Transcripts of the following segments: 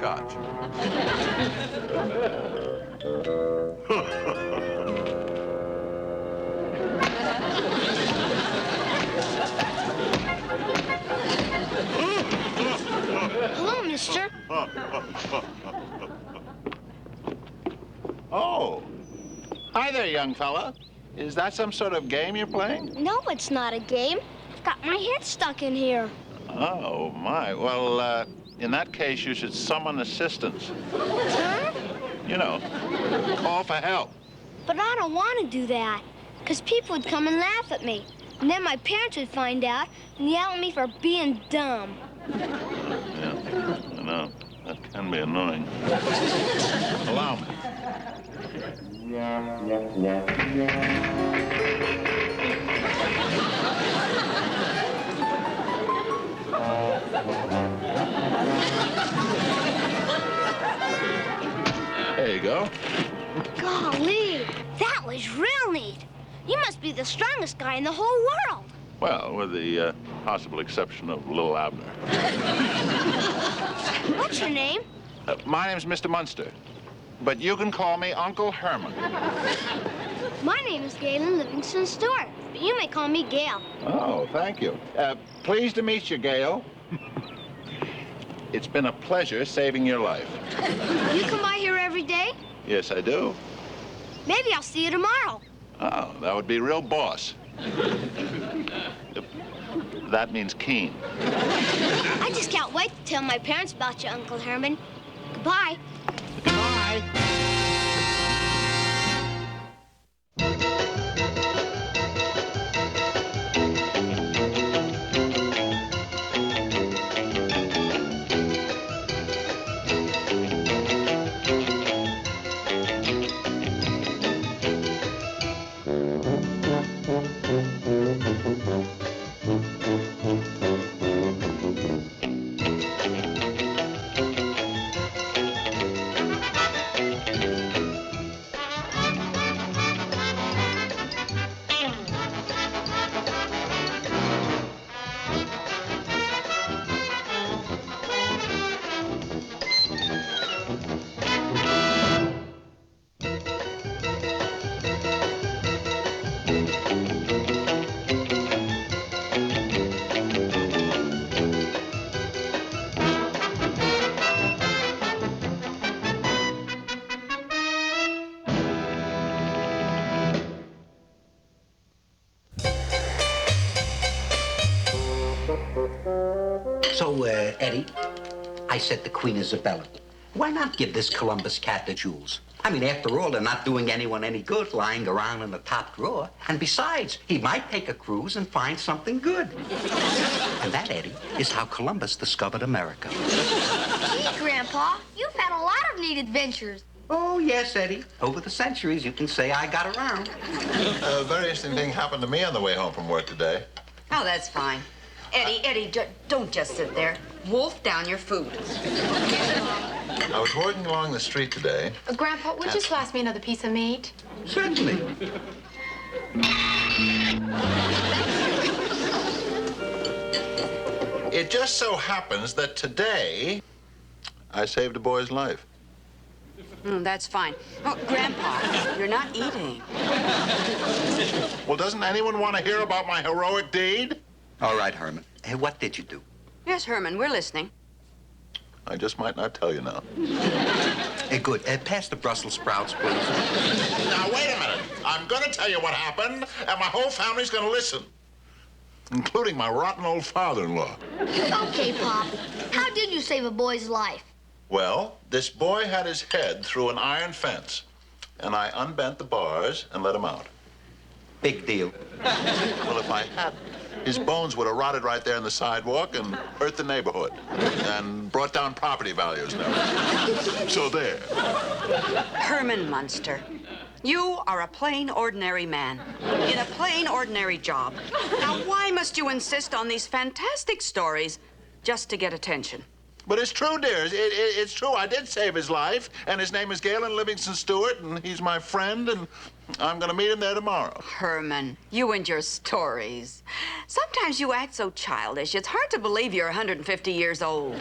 butterscotch. Hello, mister. Oh. Hi there, young fella. Is that some sort of game you're playing? No, it's not a game. I've got my head stuck in here. Oh, my. Well, in that case, you should summon assistance. Huh? You know, call for help. But I don't want to do that, because people would come and laugh at me. And then my parents would find out and yell at me for being dumb. Yeah, I know. That can be annoying. Allow me. There you go. Golly, that was real neat. You must be the strongest guy in the whole world. Well, with the possible exception of little Abner. What's your name? My name's Mr. Munster, but you can call me Uncle Herman. My name is Galen Livingston Stewart, but you may call me Gail. Oh, thank you. Pleased to meet you, Gail. It's been a pleasure saving your life. You come by here every day? Yes, I do. Maybe I'll see you tomorrow. Oh, that would be real boss. That means keen. I just can't wait to tell my parents about you, Uncle Herman. Goodbye. Goodbye. So, Eddie, I said to Queen Isabella, why not give this Columbus cat the jewels? I mean, after all, they're not doing anyone any good lying around in the top drawer. And besides, he might take a cruise and find something good. And that, Eddie, is how Columbus discovered America. Gee, Grandpa, you've had a lot of neat adventures. Oh, yes, Eddie. Over the centuries, you can say I got around. A very interesting thing happened to me on the way home from work today. Oh, that's fine. Eddie, don't just sit there. Wolf down your food. I was walking along the street today. Grandpa, would you slice me another piece of meat? Certainly. It just so happens that today I saved a boy's life. That's fine. Oh, Grandpa, you're not eating. Well, doesn't anyone want to hear about my heroic deed? All right, Herman. Hey, what did you do? Yes, Herman, we're listening. I just might not tell you now. Hey, good. Pass the Brussels sprouts, please. Now, wait a minute. I'm going to tell you what happened, and my whole family's going to listen, including my rotten old father-in-law. Okay, Pop. How did you save a boy's life? Well, this boy had his head through an iron fence, and I unbent the bars and let him out. Big deal. Well, if I hadn't, his bones would have rotted right there in the sidewalk and hurt the neighborhood and brought down property values and everything. So there. Herman Munster, you are a plain, ordinary man in a plain, ordinary job. Now, why must you insist on these fantastic stories just to get attention? But it's true, dear. It's true. I did save his life, and his name is Galen Livingston Stewart, and he's my friend, and I'm going to meet him there tomorrow. Herman, you and your stories. Sometimes you act so childish. It's hard to believe you're 150 years old.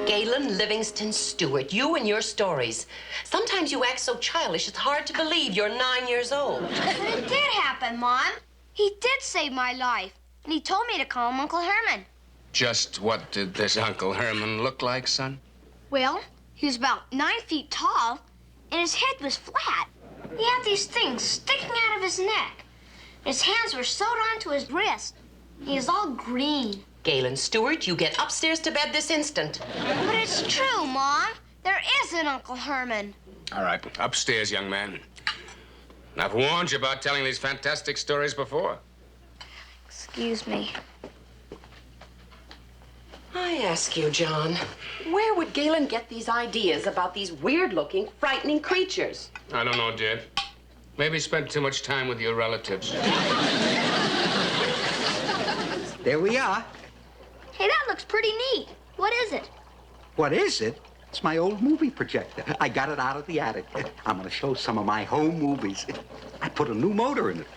Galen Livingston Stewart, you and your stories. Sometimes you act so childish, it's hard to believe you're 9 years old. But it did happen, Mom. He did save my life, and he told me to call him Uncle Herman. Just what did this Uncle Herman look like, son? Well, he was about 9 feet tall, and his head was flat. He had these things sticking out of his neck. His hands were sewed onto his wrist. He was all green. Galen Stewart, you get upstairs to bed this instant. But it's true, Mom. There is an Uncle Herman. All right, upstairs, young man. I've warned you about telling these fantastic stories before. Excuse me. I ask you, John, where would Galen get these ideas about these weird-looking, frightening creatures? I don't know, dear. Maybe he spent too much time with your relatives. There we are. Hey, that looks pretty neat. What is it? What is it? It's my old movie projector. I got it out of the attic. I'm going to show some of my home movies. I put a new motor in it.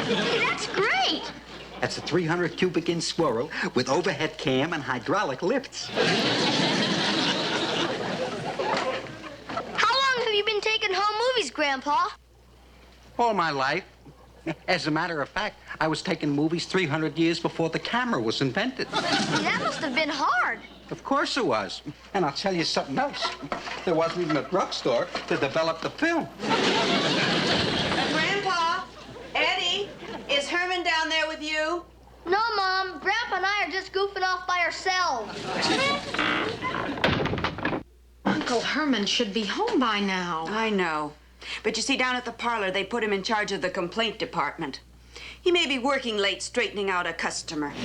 Hey, that's great. That's a 300 cubic inch squirrel with overhead cam and hydraulic lifts. How long have you been taking home movies, Grandpa? All my life. As a matter of fact, I was taking movies 300 years before the camera was invented. That must have been hard. Of course it was. And I'll tell you something else. There wasn't even a drugstore to develop the film. Grandpa, Eddie, is Herman down there with you? No, Mom. Grandpa and I are just goofing off by ourselves. Uncle Herman should be home by now. I know. But you see, down at the parlor, they put him in charge of the complaint department. He may be working late straightening out a customer. Boy,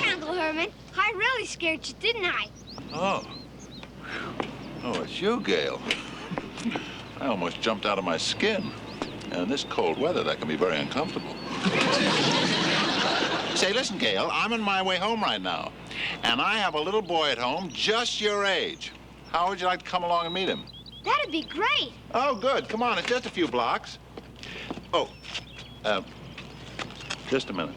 Uncle Herman, I really scared you, didn't I? Oh, it's you, Gale. I almost jumped out of my skin. And in this cold weather, that can be very uncomfortable. Say, listen, Gale, I'm on my way home right now. And I have a little boy at home just your age. How would you like to come along and meet him? That'd be great. Oh, good. Come on, it's just a few blocks. Oh, just a minute.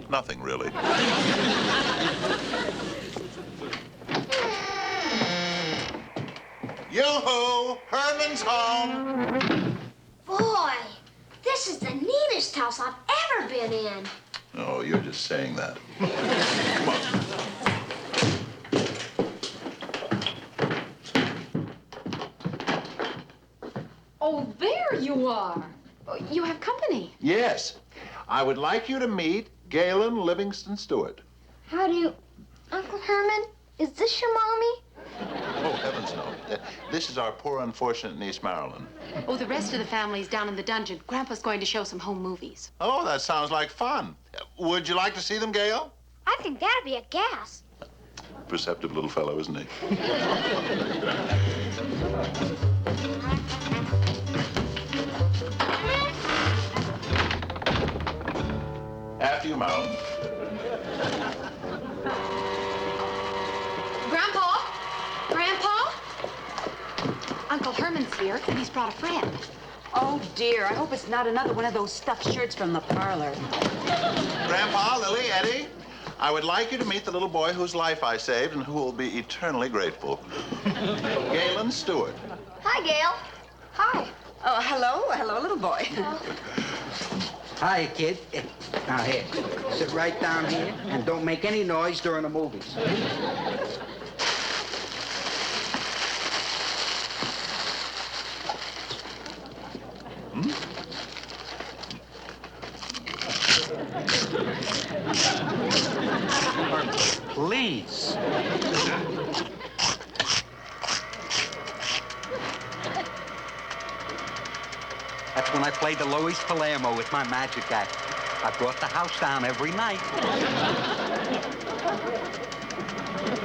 Nothing, really. Yoo-hoo! Herman's home! Boy, this is the neatest house I've ever been in. Oh, you're just saying that. Come on. Oh, there you are. Oh, you have company. Yes. I would like you to meet Galen Livingston Stewart. How do you... Uncle Herman, is this your mommy? Oh, heavens no. This is our poor, unfortunate niece, Marilyn. Oh, the rest of the family's down in the dungeon. Grandpa's going to show some home movies. Oh, that sounds like fun. Would you like to see them, Gale? I think that'd be a gas. Perceptive little fellow, isn't he? After you, Marilyn. Grandpa? Grandpa? Uncle Herman's here, and he's brought a friend. Oh, dear. I hope it's not another one of those stuffed shirts from the parlor. Grandpa, Lily, Eddie, I would like you to meet the little boy whose life I saved and who will be eternally grateful. Galen Stewart. Hi, Gail. Hi. Oh, hello. Hello, little boy. Hi, kid. Now, here. Sit right down here and don't make any noise during the movies. Please. played the Luis Palermo with my magic act. I brought the house down every night.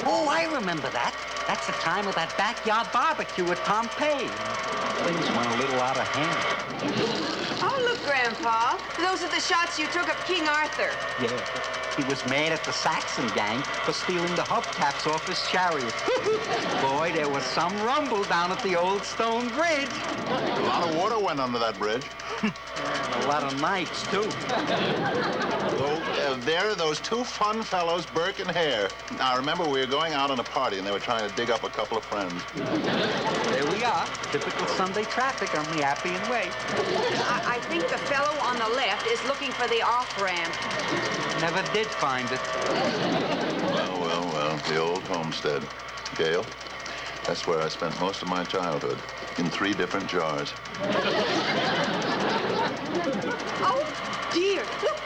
Oh, I remember that. That's the time of that backyard barbecue at Pompeii. Things went a little out of hand. Oh, look, Grandpa. Those are the shots you took of King Arthur. Yeah. He was mad at the Saxon gang for stealing the hubcaps off his chariot. Boy, there was some rumble down at the old stone bridge. A lot of water went under that bridge. And a lot of nights, too. There are those two fun fellows, Burke and Hare. Now, I remember we were going out on a party, and they were trying to dig up a couple of friends. There we are. Typical Sunday traffic on the Appian Way. I think the fellow on the left is looking for the off-ramp. Never did find it. Well, the old homestead. Gale, that's where I spent most of my childhood, in 3 different jars. Oh, dear. Look,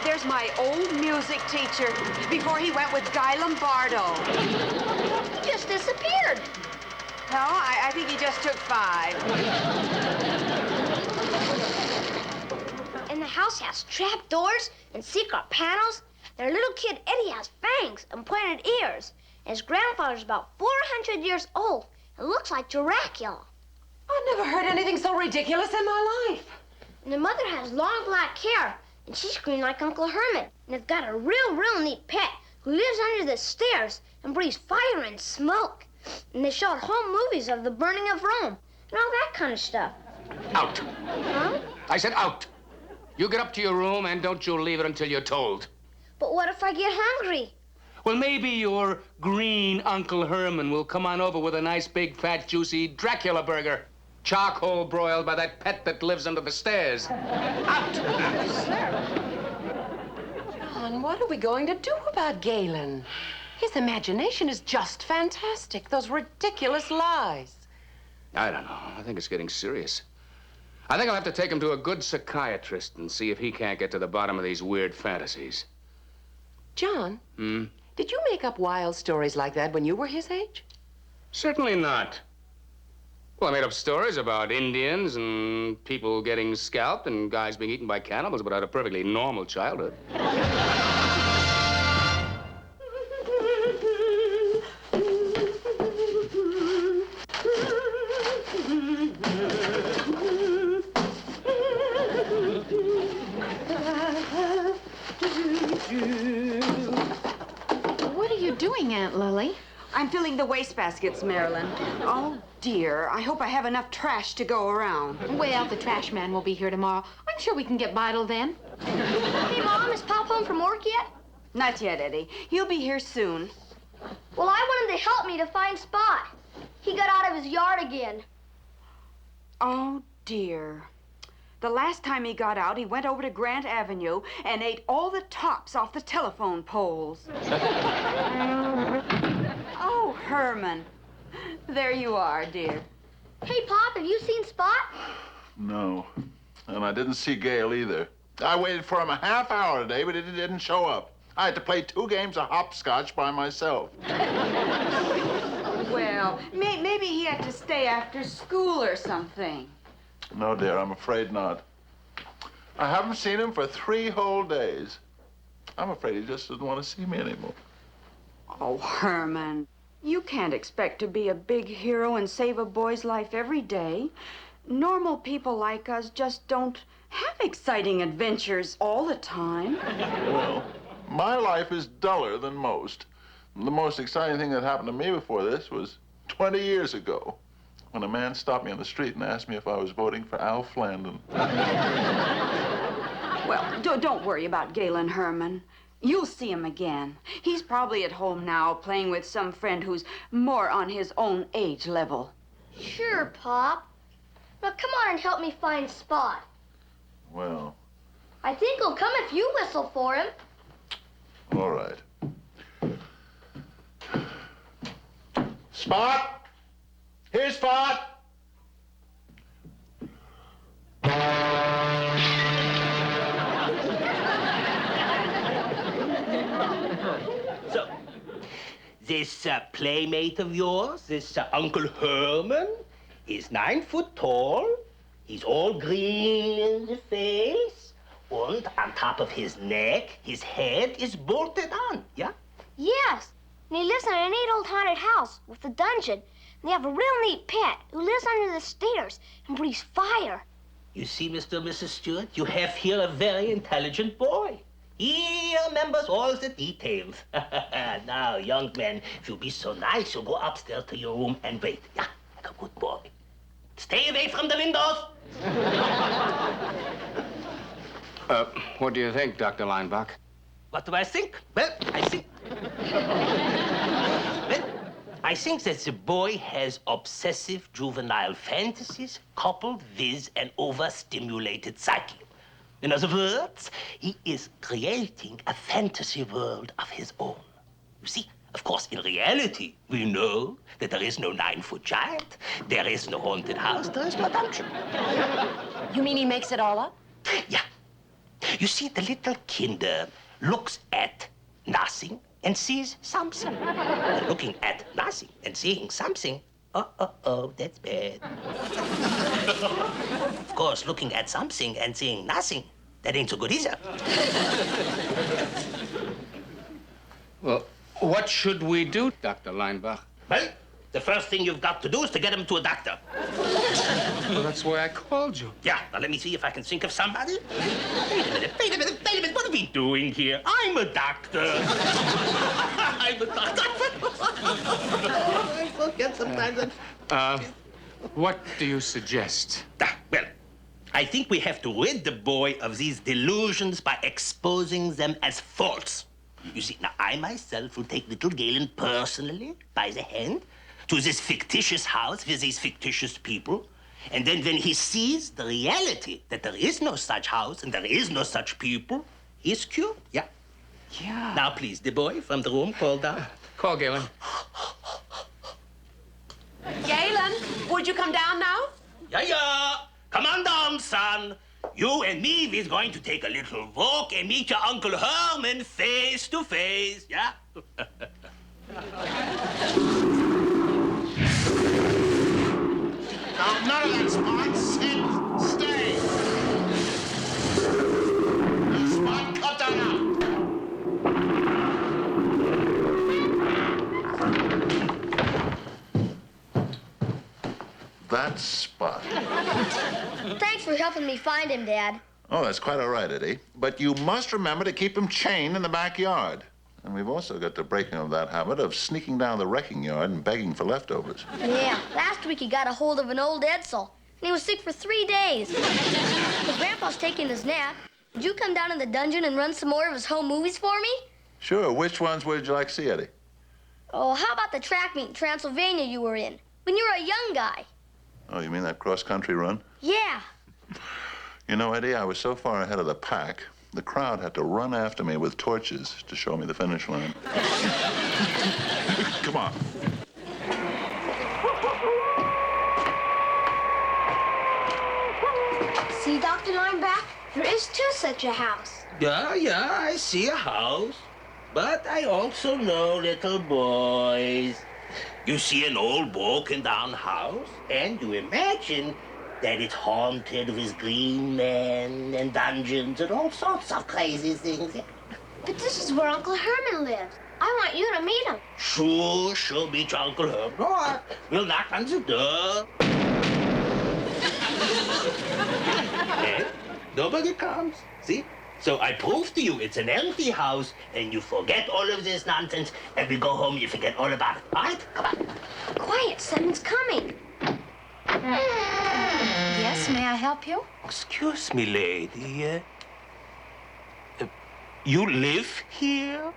there's my old music teacher before he went with Guy Lombardo. He just disappeared. No, I think he just took 5. And the house has trapdoors and secret panels. Their little kid Eddie has fangs and pointed ears. And his grandfather's about 400 years old. It looks like Dracula. I've never heard anything so ridiculous in my life. And the mother has long black hair, and she screamed like Uncle Herman. And they've got a real neat pet who lives under the stairs and breathes fire and smoke. And they showed home movies of the burning of Rome and all that kind of stuff. Out. Huh? I said out. You get up to your room and don't you leave it until you're told. But what if I get hungry? Well, maybe your green Uncle Herman will come on over with a nice big fat juicy Dracula burger. Charcoal broiled by that pet that lives under the stairs. Out! John, what are we going to do about Galen? His imagination is just fantastic. Those ridiculous lies. I don't know. I think it's getting serious. I think I'll have to take him to a good psychiatrist and see if he can't get to the bottom of these weird fantasies. John, did you make up wild stories like that when you were his age? Certainly not. Well, I made up stories about Indians and people getting scalped and guys being eaten by cannibals, but I had a perfectly normal childhood. What are you doing, Aunt Lily? I'm filling the wastebaskets, Marilyn. Oh, dear. I hope I have enough trash to go around. Well, the trash man will be here tomorrow. I'm sure we can get by till then. Hey, Mom, is Pop home from work yet? Not yet, Eddie. He'll be here soon. Well, I want him to help me to find Spot. He got out of his yard again. Oh, dear. The last time he got out, he went over to Grant Avenue and ate all the tops off the telephone poles. Oh, Herman. There you are, dear. Hey, Pop, have you seen Spot? No. And I didn't see Gale either. I waited for him a half hour today, but he didn't show up. I had to play 2 games of hopscotch by myself. Well, maybe he had to stay after school or something. No, dear, I'm afraid not. I haven't seen him for 3 whole days. I'm afraid he just doesn't want to see me anymore. Oh, Herman, you can't expect to be a big hero and save a boy's life every day. Normal people like us just don't have exciting adventures all the time. Well, my life is duller than most. The most exciting thing that happened to me before this was 20 years ago, when a man stopped me on the street and asked me if I was voting for Al Flandin. Well, don't worry about Galen, Herman. You'll see him again. He's probably at home now playing with some friend who's more on his own age level. Sure, Pop. Now, come on and help me find Spot. Well, I think he'll come if you whistle for him. all right. Spot! Here's Spot! So, this playmate of yours, this Uncle Herman, is 9 foot tall, He's all green in the face, and on top of his neck, his head is bolted on, yeah? Yes. And he lives in a neat old haunted house with a dungeon. And they have a real neat pet who lives under the stairs and breathes fire. You see, Mr. and Mrs. Stewart, you have here a very intelligent boy. He remembers all the details. Now, young man, if you'll be so nice, you'll go upstairs to your room and wait. Yeah, like a good boy. Stay away from the windows. What do you think, Dr. Leinbach? What do I think? Well, I think that the boy has obsessive juvenile fantasies coupled with an overstimulated psyche. In other words, he is creating a fantasy world of his own. You see, of course, in reality, we know that there is no 9-foot giant, there is no haunted house, there is no dungeon. You mean he makes it all up? Yeah. You see, the little kinder looks at nothing and sees something. And looking at nothing and seeing something, that's bad. Of course, looking at something and seeing nothing, that ain't so good either. Well, what should we do, Dr. Leinbach? Well, the first thing you've got to do is to get him to a doctor. Well, that's why I called you. Yeah, now let me see if I can think of somebody. Wait a minute. What are we doing here? I'm a doctor. I'm a doctor. I forget sometimes. What do you suggest? Well, I think we have to rid the boy of these delusions by exposing them as false. You see, now I myself will take little Galen personally by the hand to this fictitious house with these fictitious people. And then when he sees the reality that there is no such house and there is no such people, he's cured. Yeah. Yeah. Now, please, the boy from the room, call down. Call Galen. Galen, would you come down now? Yeah. Come on down, son. You and me, we're going to take a little walk and meet your Uncle Herman face to face, yeah? Now, none of that, Spot. Sit. Stay. Now, Spot, cut that out. That's Spot. Thanks for helping me find him, Dad. Oh, that's quite all right, Eddie. But you must remember to keep him chained in the backyard. And we've also got the breaking of that habit of sneaking down the wrecking yard and begging for leftovers. Yeah, last week he got a hold of an old Edsel, and he was sick for 3 days. But Grandpa's taking his nap. Would you come down in the dungeon and run some more of his home movies for me? Sure. Which ones would you like to see, Eddie? Oh, how about the track meet in Transylvania you were in, when you were a young guy? Oh, you mean that cross-country run? Yeah. You know, Eddie, I was so far ahead of the pack, the crowd had to run after me with torches to show me the finish line. Come on. See, Dr. Lineback, there is too such a house. Yeah, I see a house. But I also know little boys. You see an old broken-down house, and you imagine that it's haunted with green men and dungeons and all sorts of crazy things. But this is where Uncle Herman lives. I want you to meet him. Sure, meet your Uncle Herman. All right, we'll knock on the door. And nobody comes, see? So I prove to you it's an empty house, and you forget all of this nonsense, and we go home, you forget all about it. All right? Come on. Quiet, someone's coming. Yes, may I help you? Excuse me, lady. You live here?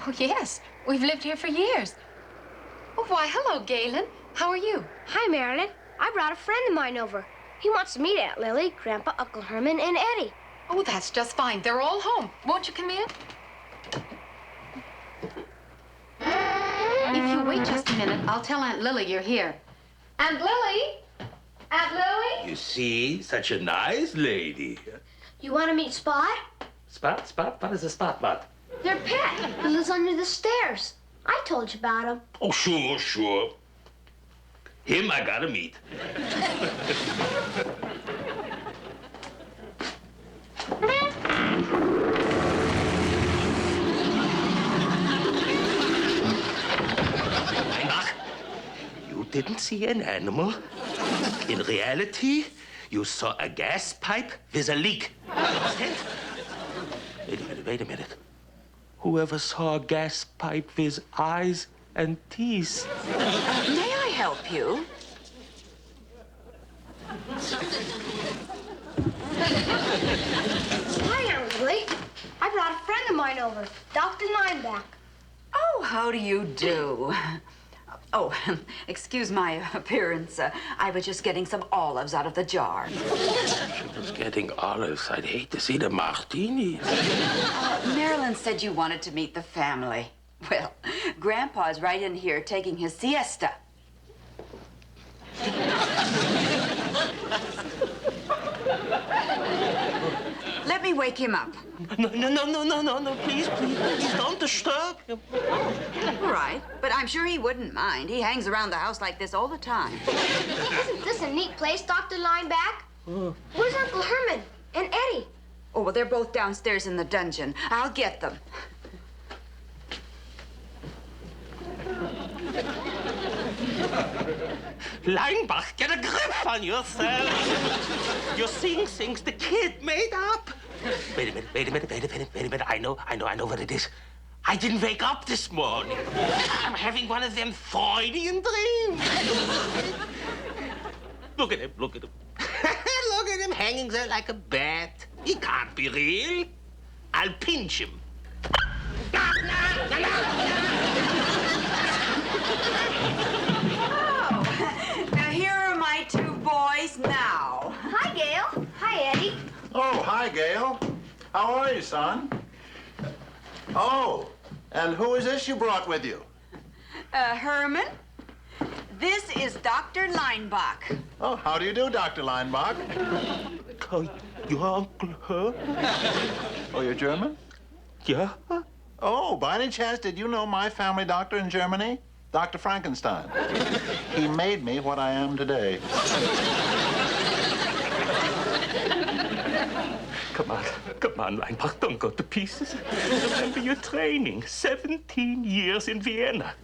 Oh, yes. We've lived here for years. Oh, why, hello, Galen. How are you? Hi, Marilyn. I brought a friend of mine over. He wants to meet Aunt Lily, Grandpa, Uncle Herman, and Eddie. Oh, that's just fine. They're all home. Won't you come in? If you wait just a minute, I'll tell Aunt Lily you're here. Aunt Lily? Aunt Lily? You see, such a nice lady. You want to meet Spot? Spot? What is a spot, Bot? Their pet, who lives under the stairs. I told you about him. Oh, sure. Him I gotta meet. You didn't see an animal. In reality, you saw a gas pipe with a leak. Understand? Wait a minute. Whoever saw a gas pipe with eyes and teeth? May I help you? Hi, Aunt Lily. I brought a friend of mine over, Dr. Nineback. Oh, how do you do? Oh, excuse my appearance. I was just getting some olives out of the jar. She was getting olives. I'd hate to see the martinis. Marilyn said you wanted to meet the family. Well, Grandpa's right in here taking his siesta. Let me wake him up. No, please, don't disturb him. All right, but I'm sure he wouldn't mind. He hangs around the house like this all the time. Isn't this a neat place, Dr. Lineback? Where's Uncle Herman and Eddie? Oh, well, they're both downstairs in the dungeon. I'll get them. Leinbach, get a grip on yourself. You're seeing things the kid made up. Wait a minute. I know what it is. I didn't wake up this morning. I'm having one of them Freudian dreams. Look at him. Look at him hanging there like a bat. He can't be real. I'll pinch him. Now, here are my two boys now. Hi, Gail. Hi, Eddie. Oh, hi, Gale. How are you, son? Oh, and who is this you brought with you? Herman, this is Dr. Leinbach. Oh, how do you do, Dr. Leinbach? Your Uncle Herb? Oh, you're German? Yeah? Oh, by any chance, did you know my family doctor in Germany? Dr. Frankenstein. He made me what I am today. Come on, Leinbach, don't go to pieces. Remember your training, 17 years in Vienna.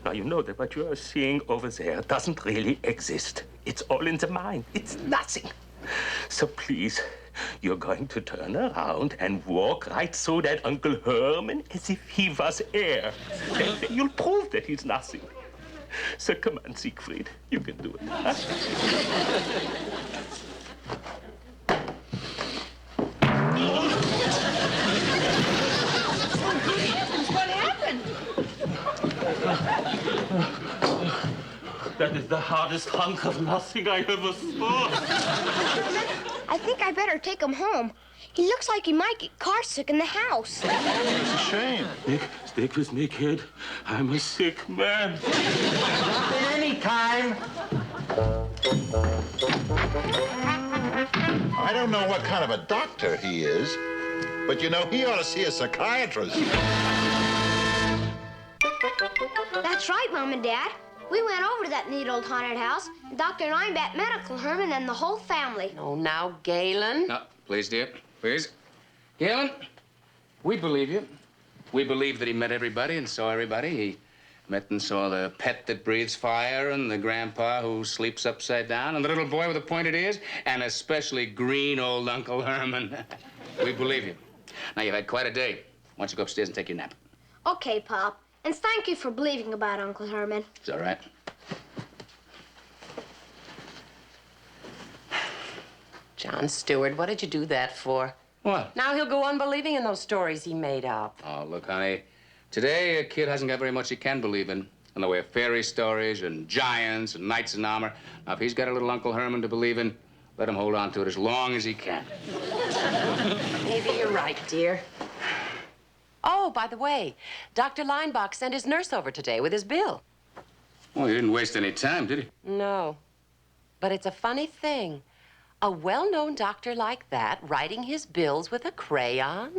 Now, you know that what you are seeing over there doesn't really exist. It's all in the mind. It's nothing. So please, you're going to turn around and walk right through that Uncle Herman as if he was air. Then you'll prove that he's nothing. So come on, Siegfried, you can do it. Huh? What happened? That is the hardest hunk of nothing I ever saw. I think I better take him home. He looks like he might get car sick in the house. It's a shame. Stick with me, kid. I'm a sick man. Not at any time. I don't know what kind of a doctor he is, but you know, he ought to see a psychiatrist. That's right, Mom and Dad. We went over to that neat old haunted house, and Dr. Lineback met Uncle Herman and the whole family. Oh, now, Galen. No, please, dear. Please. Galen, we believe you. We believe that he met everybody and saw everybody. He met and saw the pet that breathes fire and the grandpa who sleeps upside down and the little boy with the pointed ears and especially green old Uncle Herman. We believe you. Now, you've had quite a day. Why don't you go upstairs and take your nap? Okay, Pop. And thank you for believing about Uncle Herman. It's all right. John Stewart, what did you do that for? What? Now he'll go on believing in those stories he made up. Oh, look, honey. Today, a kid hasn't got very much he can believe in the way of fairy stories and giants and knights in armor. Now, if he's got a little Uncle Herman to believe in, let him hold on to it as long as he can. Maybe you're right, dear. Oh, by the way, Dr. Leinbach sent his nurse over today with his bill. Well, he didn't waste any time, did he? No. But it's a funny thing. A well-known doctor like that writing his bills with a crayon?